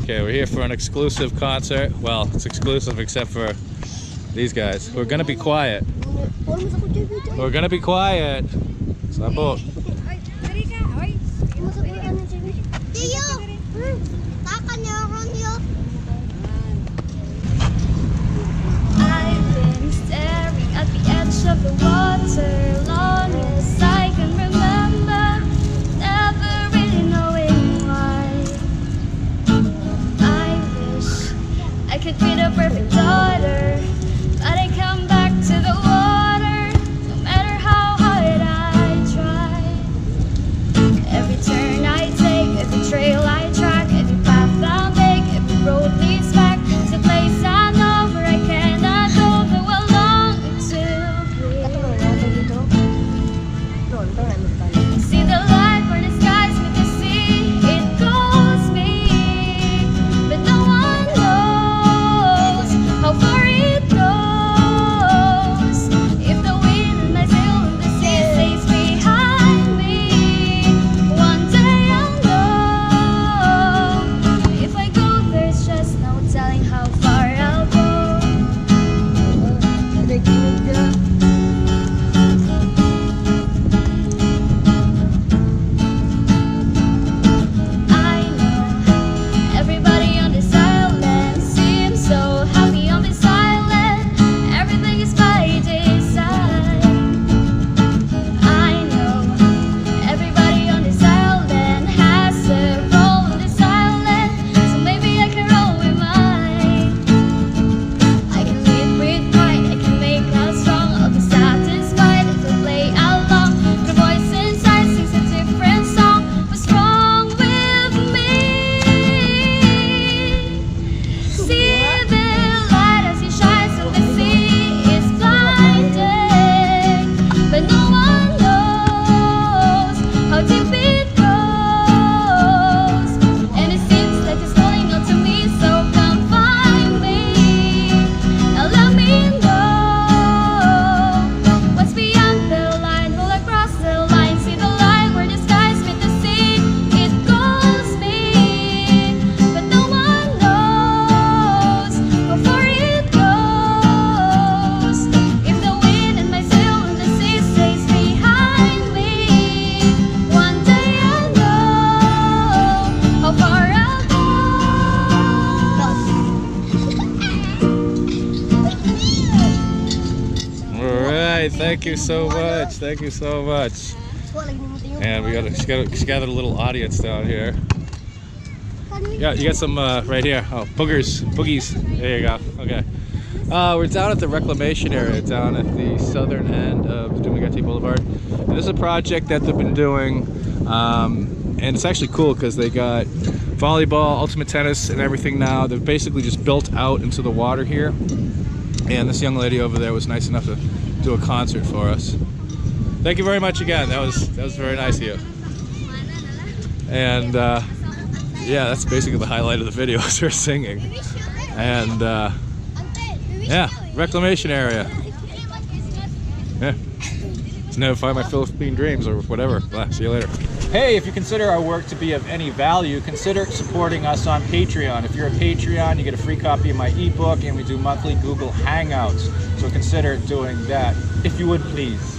Okay, we're here for an exclusive concert. Well, it's exclusive except for these guys. We're gonna be quiet. We're gonna be quiet. Sabo. I've been staring at the edge of the water long as I can remember, never really knowing why. I wish I could be the perfect daughter, but I come back to the water no matter how hard I try. Every turn I take, every trail I track, every path I make, every road leads back to the place I know where I cannot go, though I long to be. See the light where the skies meet the sea, it calls me, but no one knows how far it goes. If the wind I sail on the sea stays behind me, one day I'll know. If I go, there's just no telling how far I'll go. I know everybody on this island seems so happy on this island. Everything is by design. I know everybody on this island has a role on this island, so maybe I can roll with mine. I can lead with pride, I can make us strong. I'll be satisfied if I play along. The voice inside sings a different song. What's wrong with me? See the light as it shines on the sea is blinding, but no one knows how deep it goes. And it seems like it's calling out to me, so come find me. Now let me know what's beyond the line. Pull across the line, see the light where the skies meet the sea. It calls me, but no one knows how far it goes. If the wind and my sail on the sea stays behind me, one day I'll know how far I'll go. Alright, thank you so much. Thank you so much. And she gathered a little audience down here. Yeah, you got some right here. Oh, boogies. There you go. Okay. We're down at the reclamation area, down at the southern end of Dumaguete Boulevard. And this is a project that they've been doing, and it's actually cool because they got volleyball, ultimate tennis, and everything now. They've basically just built out into the water here. And this young lady over there was nice enough to do a concert for us. Thank you very much again. That was very nice of you. And yeah, that's basically the highlight of the video is her singing. And yeah, reclamation area. Yeah. Just never find my Philippine dreams or whatever. See you later. Hey, if you consider our work to be of any value, consider supporting us on Patreon. If you're a Patreon, you get a free copy of my ebook, and we do monthly Google Hangouts. So consider doing that, if you would please.